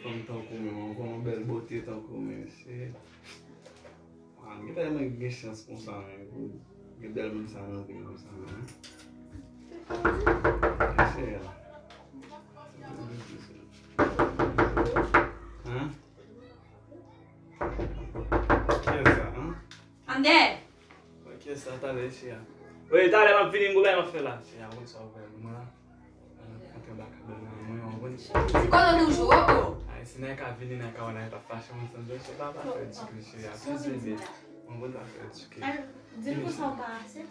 femme tant comme moi, une belle beauté tant comme moi. C'est... Il y a tellement de chance pour ça. Il y a tellement de ça dans le pays comme ça. C'est ça. Hein? Qu'est-ce que ça, hein? André! Qu'est-ce que ça, t'as l'air ici? Oui, t'as l'air de venir, je vais faire là. C'est à vous, ça va faire. Moi, c'est quoi le jour? Se não é que a vida não é que a hora é para faixa, mas também só dá para fazer discutir. A precisar, não vou dar para discutir. Diz que só passa.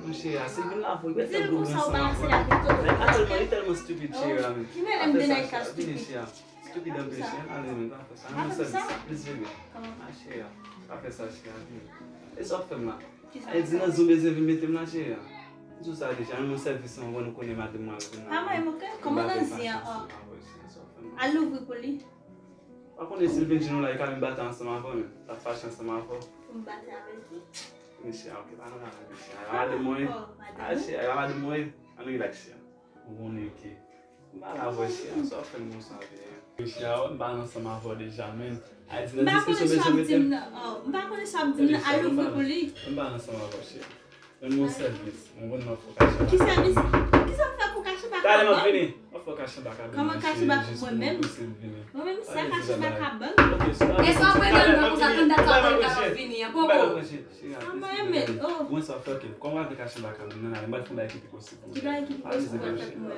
Não chega, assim que lá foi. Diz que só passa, será que todo mundo? A turma é tão estúpido chega. Que merda me dá cá estúpido. Estúpido é bem cheio, ali não dá para passar. Não sabe, precisa. Ah, chega. A pessoa chega. É só filmar. Aí diz na Zoom mesmo meter na cheia. Tu sabe, já no serviço não vou conhecer mais de mal. Ah, mas como dancinha, ó. A luva por ali. Par contre, si le vin là, il quand même battre ensemble avant, la fâche ensemble avant. On battre avec qui? Monsieur, ok, pas non, monsieur. Alors, de moi, alors de moi, on est là, on est qui? Bah la voix, on s'en fait mon sang. Monsieur, on bat ensemble avant déjà, même. Bah connais samedi, oh, bah connais samedi, à luva por ali. On bat ensemble avant, monsieur. On mon service, on va nous faire. Que service? Que ça fait pour cacher ba? Allez, on finit. On fait cacher ba. Comment cacher ba pour moi-même? Moi-même, c'est cacher ba cabane. É só pegando para usar candidato para cá fininha, pouco. Ah, mas oh. Bon, ça fait que comment on va cacher ba cabane? Non, non, mal fond da équipe aussi. Tu vas équipe aussi pour faire moi.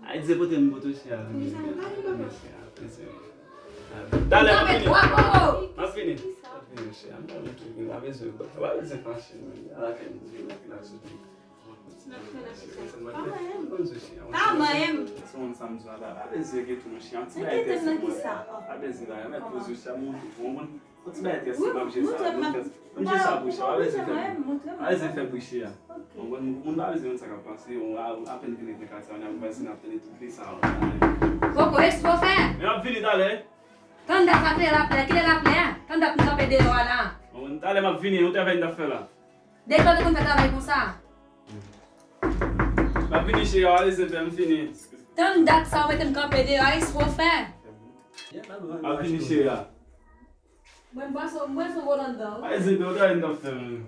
Aí dizer boter um botou cheia. Dale, mas fini. Tá, mãe. Son samedi là, a dizer que tu não chama, tu vai vai ter ter que sa. A dizer lá, mas tu já muito bom, tu vai ter esse bagulho já. Não já bucha, a dizer fait bucha. On va dizer ça capaz, on a peine venir de casa, on va ensinar a tudo isso. Pouco isso vou fazer. Mais fini dale. Quand dá para lá, para aquele lá, né? Quand dá para pedir lá. On dale mas fini, on tava ainda faire là. Deixa eu contar também com ça. Mas fini cheia, a dizer bem fini. Quand dá que ça vai ter que pedir lá, isso vou fazer. A fini cheia. Bom, bom volando. A dizer eu tava ainda faire.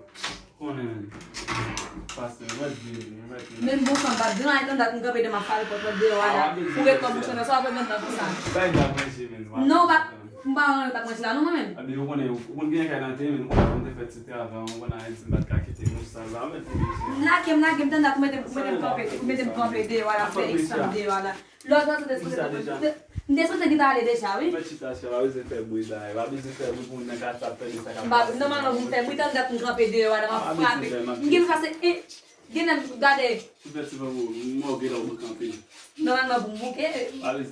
On passa, vai vir. Mesmo bom samba, não é quando dá com cabelo uma fala para poder olhar. Porque como funciona só para tentar passar. Vai dar mais mesmo. Não vai, não tá com lá não mesmo. Abi eu conheço que a gente tem, não tem feito isso avant, on a dit que a quitté nous ça là mais Lá que tenta cometer compreender olha fez sabe olha. Logo Después de quitarle de chave. mas tu achas lá os efeitos da, eu abri os efeitos com na casa para isso acaba. Mas não mas não tem muito andar com compreender olha uma frappe. Ninguém faz ninguém gade. Super se vamos morrer ao campo. Não é bom que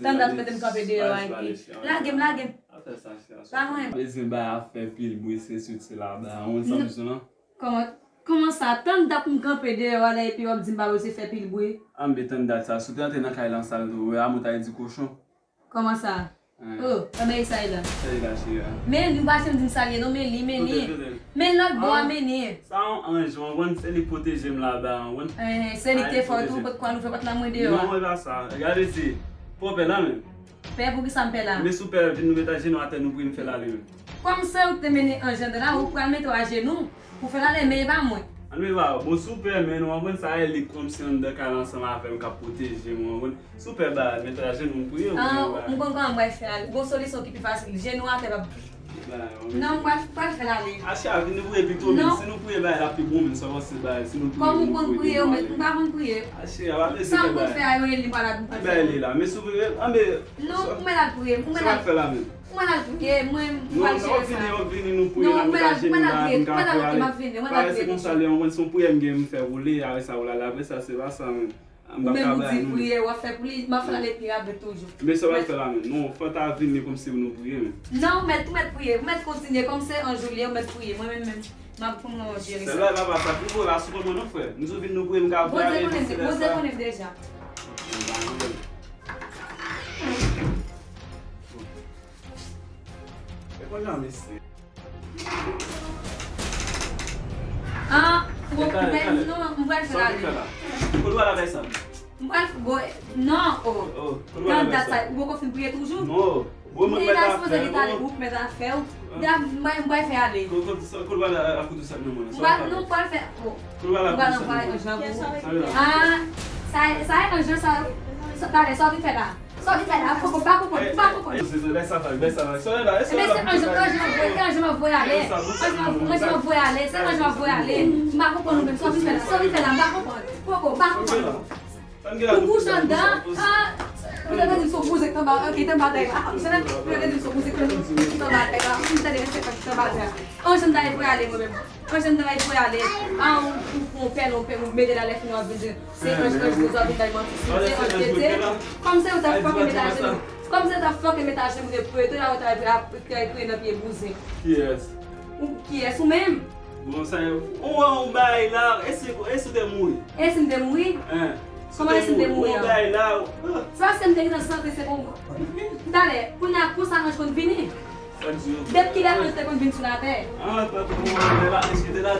tanta cometer compreender olha. Lá game. Até ça. Tá ruim. Eles vai faire pile bruit c'est sûr c'est là, on s'amuse non? Comment ça tanta com compreender olha e puis on dit bah você fait pile bruit. Ambetant data, surtout dans na caille salle do, a montagne du cochon. Comment ça? Oh, também sai lá. Sai lá chega. Mais nous pas de saler non mais mais notre bon amener. Ça ange, on va se les protéger là-bas, on. C'est l'été fort tout pour nous faire pas la moins de. Non, on va ça. Regardez ici. Pour là même. Père pour que ça me fait là. Mais super, nous mettre à genoux à terre nous pour faire là lui. Comme ça vous te mener en général ou pour mettre à genoux pour faire là mais pas moi. Mais va, bon super mais on va ça elle comme si on de calme ensemble avec un protéger moi. Super bas, mettre à genoux pour. Ah, on comprend moi faire. Bon solution qui plus facile, genoux à terre. Non, moi pas faire là. Acha a venir pour plutôt si nous pouvons là plus bon mais ça va se bas si nous comme on prier mais pas on prier. Acha va laisser ça pour faire il voilà. Ben là mais souvent mais non, moi la prier, moi la faire là même. Moi la prier, moi on vient nous pour la c'est comme ça on son pour me faire rouler avec ça là après ça c'est pas ça. Même vous dites prier ou faire pour lui, m'a fait les prières toujours. Mais ça va faire là non, faut ta venir comme si vous nous priez. Non, mais tout mettre prier, vous mettre continuer comme c'est en juillet, mettre prier moi même m'a pour gérer ça. C'est là là ça pour la super mon frère. Nous venons nous prier me garder. Vous connaissez déjà. Ah, non, on va faire là. Pourquoi la personne? Non, oh. Quand ça, vous pouvez prier toujours? Non, Ele a esposa que tá ali, o que a fé, não vai fer ali. Quando vai a cuida sabe não, não pode fer. Não vai, ah, sai anjo só tá só enferrar. Só enferrar, pouco. Dessa vai. Só era, anjo não foi ali. Anjo não foi ali, se anjo não foi ali, marco por número, só enferrar, pouco. O puxa andar, Udah di suku musik tambah kita batai lah. Misalnya udah di suku musik kita batai lah. Kita dia kita batai. Oh sendai foi ali mesmo. Oh sendai foi ali. Ah um meio da left no vídeo. Sei que nós nos ouvimos da irmã. Como se eu tá fucking metade. Como se tá fucking metade depois tu já outra que aí na pia buzi. Yes. Que é isso mesmo? Bom saiu. Bai lá, esse demui. Esse demui? Como é esse demônio? Só você não tem noção desse bom. Dale, punya aku sangat konvini. Dep kira harus terkonvinsi nate. Ah, tak perlu. Dah, kita dah